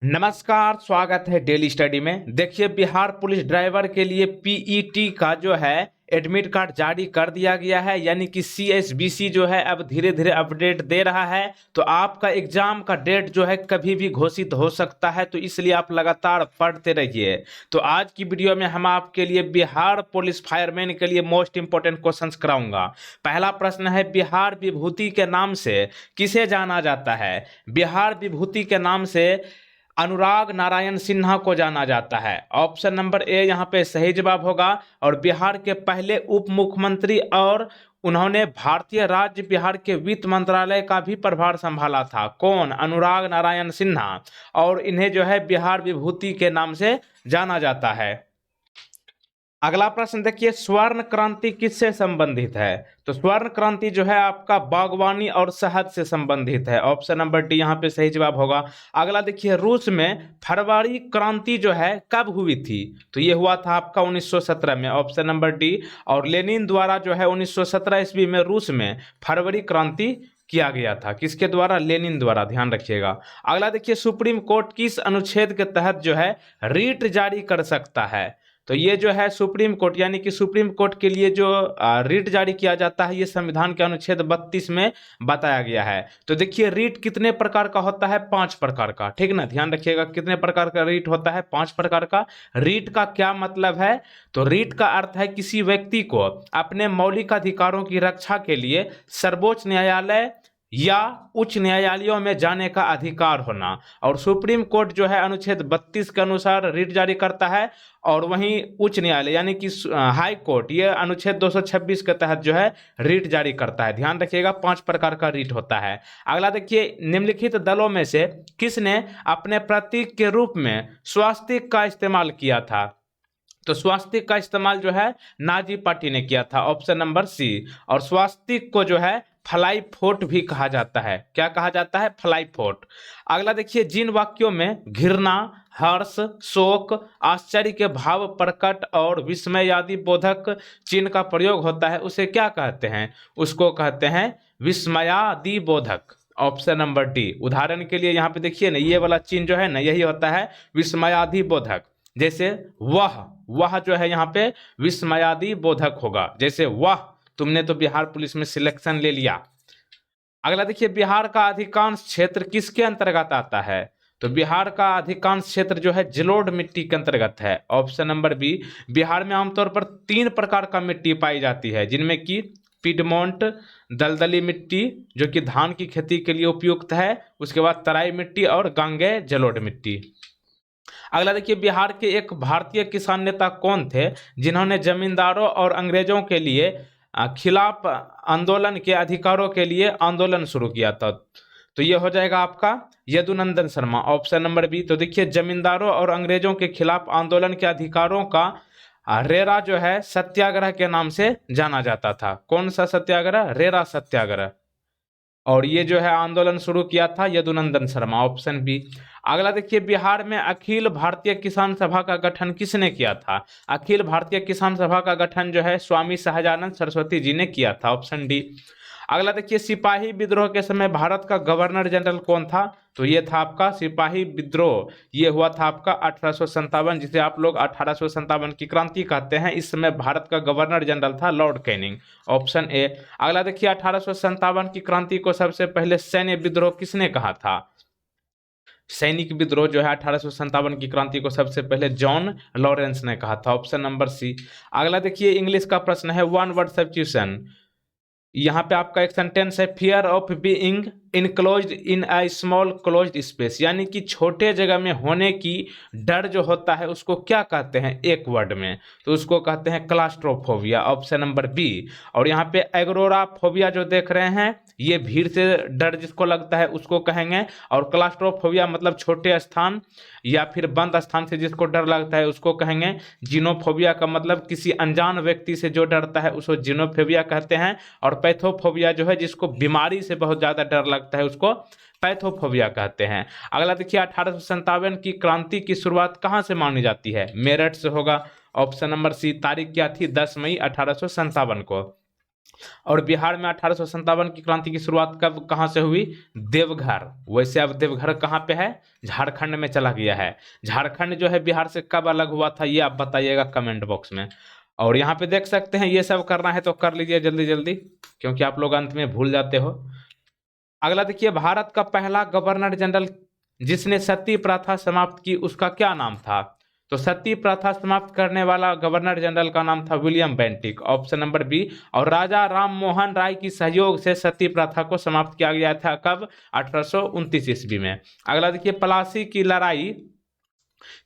नमस्कार, स्वागत है डेली स्टडी में। देखिए, बिहार पुलिस ड्राइवर के लिए पीईटी का जो है एडमिट कार्ड जारी कर दिया गया है, यानी कि सीएसबीसी जो है अब धीरे धीरे अपडेट दे रहा है। तो आपका एग्जाम का डेट जो है कभी भी घोषित हो सकता है, तो इसलिए आप लगातार पढ़ते रहिए। तो आज की वीडियो में हम आपके लिए बिहार पुलिस फायरमैन के लिए मोस्ट इंपोर्टेंट क्वेश्चंस कराऊंगा। पहला प्रश्न है, बिहार विभूति के नाम से किसे जाना जाता है? बिहार विभूति के नाम से अनुराग नारायण सिन्हा को जाना जाता है। ऑप्शन नंबर ए यहाँ पे सही जवाब होगा। और बिहार के पहले उप मुख्यमंत्री और उन्होंने भारतीय राज्य बिहार के वित्त मंत्रालय का भी प्रभार संभाला था। कौन? अनुराग नारायण सिन्हा। और इन्हें जो है बिहार विभूति के नाम से जाना जाता है। अगला प्रश्न देखिए, स्वर्ण क्रांति किससे संबंधित है? तो स्वर्ण क्रांति जो है आपका बागवानी और शहद से संबंधित है। ऑप्शन नंबर डी यहाँ पे सही जवाब होगा। अगला देखिए, रूस में फरवरी क्रांति जो है कब हुई थी? तो ये हुआ था आपका 1917 में। Option number D. और लेनिन द्वारा जो है 1917 ईस्वी में रूस में फरवरी क्रांति किया गया था। किसके द्वारा? लेनिन द्वारा, ध्यान रखिएगा। अगला देखिए, सुप्रीम कोर्ट किस अनुच्छेद के तहत जो है रीट जारी कर सकता है? तो ये जो है सुप्रीम कोर्ट, यानी कि सुप्रीम कोर्ट के लिए जो रीट जारी किया जाता है, ये संविधान के अनुच्छेद 32 में बताया गया है। तो देखिए, रीट कितने प्रकार का होता है? 5 प्रकार का। ठीक ना, ध्यान रखिएगा। कितने प्रकार का रीट होता है? 5 प्रकार का। रीट का क्या मतलब है? तो रीट का अर्थ है किसी व्यक्ति को अपने मौलिक अधिकारों की रक्षा के लिए सर्वोच्च न्यायालय या उच्च न्यायालयों में जाने का अधिकार होना। और सुप्रीम कोर्ट जो है अनुच्छेद 32 के अनुसार रीट जारी करता है। और वहीं उच्च न्यायालय यानी कि हाई कोर्ट, ये अनुच्छेद 226 के तहत जो है रीट जारी करता है। ध्यान रखिएगा, 5 प्रकार का रीट होता है। अगला देखिए, निम्नलिखित दलों में से किसने अपने प्रतीक के रूप में स्वास्तिक का इस्तेमाल किया था? तो स्वास्तिक का इस्तेमाल जो है नाजी पार्टी ने किया था। Option number C. और स्वास्तिक को जो है फ्लाई फोर्ट भी कहा जाता है। क्या कहा जाता है? Fly fort. अगला देखिए, जिन वाक्यों में घृणा, हर्ष, शोक, आश्चर्य के भाव प्रकट और विस्मय आदि बोधक चिन्ह का प्रयोग होता है, उसे क्या कहते हैं? उसको कहते हैं विस्मयादि बोधक। Option number D. उदाहरण के लिए यहाँ पे देखिए ना, ये वाला चिन्ह जो है ना, यही होता है विस्मयादि बोधक। जैसे वह जो है यहाँ पे विस्मयादि बोधक होगा। जैसे वाह, तुमने तो बिहार पुलिस में सिलेक्शन ले लिया। अगला देखिए, बिहार का अधिकांश क्षेत्र किसके अंतर्गत आता है? तो बिहार का अधिकांश क्षेत्र जो है जलोढ़ मिट्टी के अंतर्गत है। Option number B. बिहार में आमतौर पर 3 प्रकार का मिट्टी पाई जाती है, जिनमें कि पिडमोंट दलदली मिट्टी जो कि धान की खेती के लिए उपयुक्त है, उसके बाद तराई मिट्टी और गांगे जलोढ़ मिट्टी। अगला देखिए, बिहार के एक भारतीय किसान नेता कौन थे जिन्होंने जमींदारों और अंग्रेजों के लिए खिलाफ आंदोलन के अधिकारों के लिए आंदोलन शुरू किया था? तो ये हो जाएगा आपका Yadunandan Sharma. Option number B. तो देखिए, जमींदारों और अंग्रेजों के खिलाफ आंदोलन के अधिकारों का रेरा जो है सत्याग्रह के नाम से जाना जाता था। कौन सा सत्याग्रह? रेरा सत्याग्रह। और ये जो है आंदोलन शुरू किया था यदुनंदन शर्मा। Option B. अगला देखिए, बिहार में अखिल भारतीय किसान सभा का गठन किसने किया था? अखिल भारतीय किसान सभा का गठन जो है स्वामी सहजानंद सरस्वती जी ने किया था। Option D. अगला देखिए, सिपाही विद्रोह के समय भारत का गवर्नर जनरल कौन था? तो ये था आपका सिपाही विद्रोह। ये हुआ था आपका 1857, जिसे आप लोग 1857 की क्रांति कहते हैं। इस समय भारत का गवर्नर जनरल था लॉर्ड कैनिंग। Option A. अगला देखिए, 1857 की क्रांति को सबसे पहले सैन्य विद्रोह किसने कहा था? सैनिक विद्रोह जो है 1857 की क्रांति को सबसे पहले जॉन लॉरेंस ने कहा था। Option number C. अगला देखिए, इंग्लिश का प्रश्न है, वन वर्ड सब्स्टिट्यूशन। यहाँ पे आपका एक सेंटेंस है, fear of being enclosed in a small closed space, यानी कि छोटे जगह में होने की डर जो होता है उसको क्या कहते हैं एक वर्ड में? तो उसको कहते हैं क्लास्ट्रोफोबिया। Option number B. और यहाँ पे एग्रोराफोबिया जो देख रहे हैं, ये भीड़ से डर जिसको लगता है उसको कहेंगे। और क्लास्ट्रोफोबिया मतलब छोटे स्थान या फिर बंद स्थान से जिसको डर लगता है उसको कहेंगे। जिनोफोबिया का मतलब किसी अनजान व्यक्ति से जो डरता है उसको जिनोफोबिया कहते हैं। और पैथोफोबिया जो है जिसको बीमारी से बहुत ज़्यादा डर लगता है उसको पैथोफोबिया कहते हैं। अगला देखिए, 1857 की क्रांति की शुरुआत कहाँ से मानी जाती है? मेरठ से होगा। Option number C. तारीख क्या थी? 10 मई 1857 को। और बिहार में 1857 की क्रांति की शुरुआत कब कहाँ से हुई? देवघर। वैसे अब देवघर कहाँ पे है? झारखंड में चला गया है। झारखंड जो है बिहार से कब अलग हुआ था, ये आप बताइएगा कमेंट बॉक्स में। और यहाँ पे देख सकते हैं, ये सब करना है तो कर लीजिए जल्दी जल्दी, क्योंकि आप लोग अंत में भूल जाते हो। अगला देखिए, भारत का पहला गवर्नर जनरल जिसने सती प्रथा समाप्त की, उसका क्या नाम था? तो सती प्रथा समाप्त करने वाला गवर्नर जनरल का नाम था William Bentinck, option number B. और राजा राम मोहन राय की सहयोग से सती प्रथा को समाप्त किया गया था कब? 1829 ईस्वी में। अगला देखिए, प्लासी की लड़ाई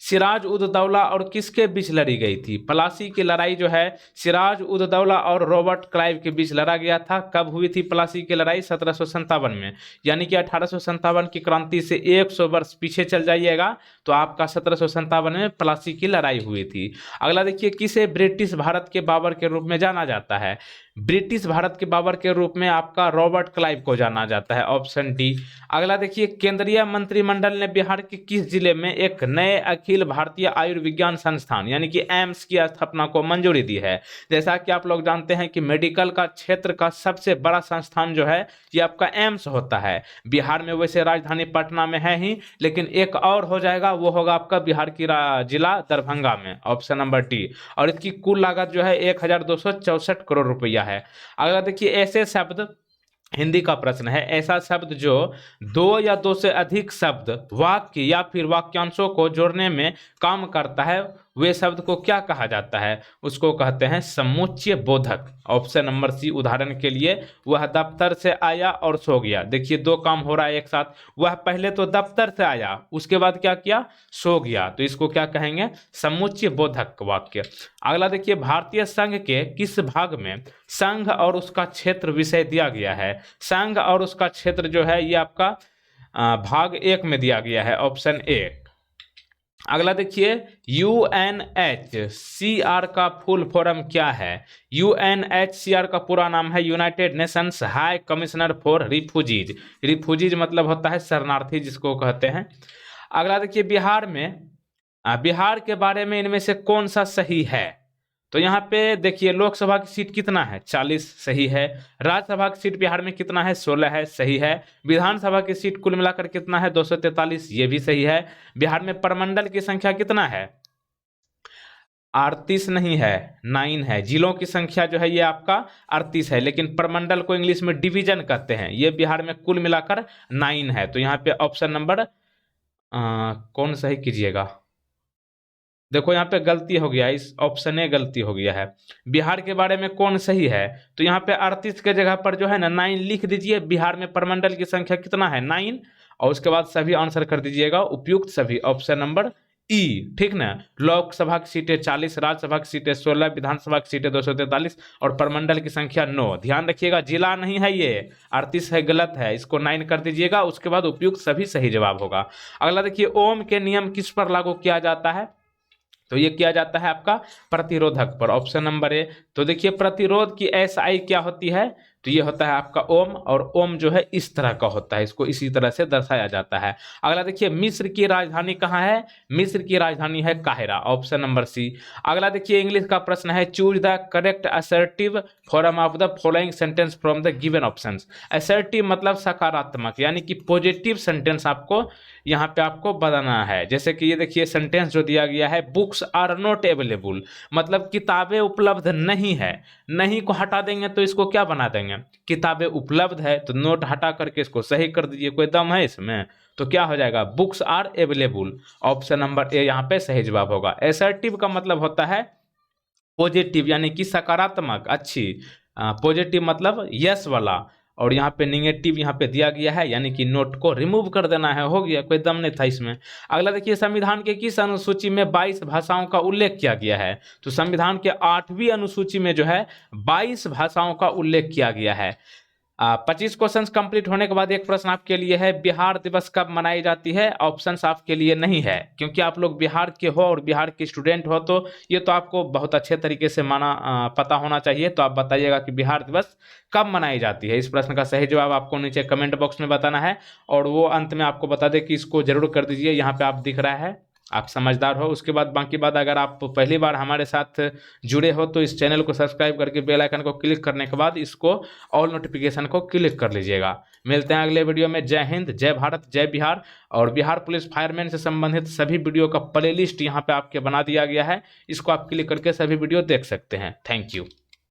सिराज उद दौला और किसके बीच लड़ी गई थी? प्लासी की लड़ाई जो है सिराज उद दौला और रॉबर्ट क्लाइव के बीच लड़ा गया था। कब हुई थी प्लासी की लड़ाई? 1757 में। यानी कि 1857 की क्रांति से 100 वर्ष पीछे चल जाइएगा तो आपका 1757 में प्लासी की लड़ाई हुई थी। अगला देखिए, किसे ब्रिटिश भारत के बाबर के रूप में जाना जाता है? ब्रिटिश भारत के बाबर के रूप में आपका रॉबर्ट क्लाइव को जाना जाता है, ऑप्शन डी। अगला देखिए, केंद्रीय मंत्रिमंडल ने बिहार के किस जिले में एक नए अखिल भारतीय आयुर्विज्ञान संस्थान यानी कि एम्स की स्थापना को मंजूरी दी है? जैसा कि आप लोग जानते हैं कि मेडिकल का क्षेत्र का सबसे बड़ा संस्थान जो है ये आपका एम्स होता है। बिहार में वैसे राजधानी पटना में है ही, लेकिन एक और हो जाएगा, वो होगा आपका बिहार की जिला दरभंगा में, ऑप्शन नंबर डी। और इसकी कुल लागत जो है 1264 करोड़ रुपया है। अगला देखिए, ऐसे शब्द, हिंदी का प्रश्न है, ऐसा शब्द जो दो या दो से अधिक शब्द, वाक्य या फिर वाक्यांशों को जोड़ने में काम करता है, वे शब्द को क्या कहा जाता है? उसको कहते हैं समुच्चय बोधक, ऑप्शन नंबर सी। उदाहरण के लिए, वह दफ्तर से आया और सो गया। देखिए दो काम हो रहा है एक साथ। वह पहले तो दफ्तर से आया, उसके बाद क्या किया? सो गया। तो इसको क्या कहेंगे? समुच्चय बोधक वाक्य। अगला देखिए, भारतीय संघ के किस भाग में संघ और उसका क्षेत्र विषय दिया गया है? संघ और उसका क्षेत्र जो है ये आपका भाग 1 में दिया गया है, ऑप्शन ए। अगला देखिए, UNHCR का फुल फॉर्म क्या है? UNHCR का पूरा नाम है United Nations high commissioner for refugees. Refugees मतलब होता है शरणार्थी, जिसको कहते हैं। अगला देखिए, बिहार के बारे में इनमें से कौन सा सही है? तो यहाँ पे देखिए, लोकसभा की सीट कितना है? 40, सही है। राज्यसभा की सीट बिहार में कितना है? 16 है, सही है। विधानसभा की सीट कुल मिलाकर कितना है? 243, ये भी सही है। बिहार में प्रमंडल की संख्या कितना है? 38 नहीं है, 9 है। जिलों की संख्या जो है ये आपका 38 है, लेकिन प्रमंडल को इंग्लिश में डिवीजन कहते हैं। ये बिहार में कुल मिलाकर 9 है। तो यहाँ पे ऑप्शन नंबर कौन सही कीजिएगा? देखो यहाँ पे गलती हो गया, इस ऑप्शन ए गलती हो गया है। बिहार के बारे में कौन सही है? तो यहाँ पे 38 के जगह पर जो है ना 9 लिख दीजिए। बिहार में प्रमंडल की संख्या कितना है? 9। और उसके बाद सभी आंसर कर दीजिएगा उपयुक्त सभी, ऑप्शन नंबर ई, ठीक ना। लोकसभा की सीटें 40, राज्यसभा की सीटें 16, विधानसभा की सीटें 243 और प्रमंडल की संख्या 9। ध्यान रखिएगा, जिला नहीं है ये, 38 है, गलत है, इसको 9 कर दीजिएगा। उसके बाद उपयुक्त सभी सही जवाब होगा। अगला देखिए, ओम के नियम किस पर लागू किया जाता है? तो ये किया जाता है आपका प्रतिरोधक पर, ऑप्शन नंबर ए। तो देखिए, प्रतिरोध की SI क्या होती है? तो ये होता है आपका ओम, और ओम जो है इस तरह का होता है, इसको इसी तरह से दर्शाया जाता है। अगला देखिए, मिस्र की राजधानी कहाँ है? मिस्र की राजधानी है काहिरा, ऑप्शन नंबर सी। अगला देखिए, इंग्लिश का प्रश्न है, choose the correct assertive form of the following sentence from the given options. Assertive मतलब सकारात्मक, यानी कि पॉजिटिव सेंटेंस आपको यहाँ पे आपको बताना है। जैसे कि ये देखिए सेंटेंस जो दिया गया है, बुक्स आर नॉट अवेलेबल, मतलब किताबें उपलब्ध नहीं है। नहीं को हटा देंगे तो इसको क्या बना देंगे? किताबें उपलब्ध है, तो नोट हटा करके इसको सही कर दीजिए, कोई दम है इसमें? तो क्या हो जाएगा? Books are available, option number A यहाँ पे सही जवाब होगा। असर्टिव का मतलब होता है पॉजिटिव, यानी कि सकारात्मक, अच्छी। पॉजिटिव मतलब यस वाला, और यहाँ पे निगेटिव यहाँ पे दिया गया है, यानी कि नोट को रिमूव कर देना है, हो गया, कोई दम नहीं था इसमें। अगला देखिए, संविधान के किस अनुसूची में 22 भाषाओं का उल्लेख किया गया है? तो संविधान के 8वीं अनुसूची में जो है 22 भाषाओं का उल्लेख किया गया है। 25 क्वेश्चंस कंप्लीट होने के बाद एक प्रश्न आपके लिए है, बिहार दिवस कब मनाई जाती है? ऑप्शंस आपके लिए नहीं है, क्योंकि आप लोग बिहार के हो और बिहार के स्टूडेंट हो, तो ये तो आपको बहुत अच्छे तरीके से पता होना चाहिए। तो आप बताइएगा कि बिहार दिवस कब मनाई जाती है। इस प्रश्न का सही जवाब आपको नीचे कमेंट बॉक्स में बताना है, और वो अंत में आपको बता दें कि इसको जरूर कर दीजिए। यहाँ पे आप दिख रहा है आप समझदार हो। उसके बाद बाकी बात, अगर आप पहली बार हमारे साथ जुड़े हो तो इस चैनल को सब्सक्राइब करके बेल आइकन को क्लिक करने के बाद इसको ऑल नोटिफिकेशन को क्लिक कर लीजिएगा। मिलते हैं अगले वीडियो में। जय हिंद, जय भारत, जय बिहार। और बिहार पुलिस फायरमैन से संबंधित सभी वीडियो का प्लेलिस्ट यहाँ पे आपके बना दिया गया है, इसको आप क्लिक करके सभी वीडियो देख सकते हैं। Thank you.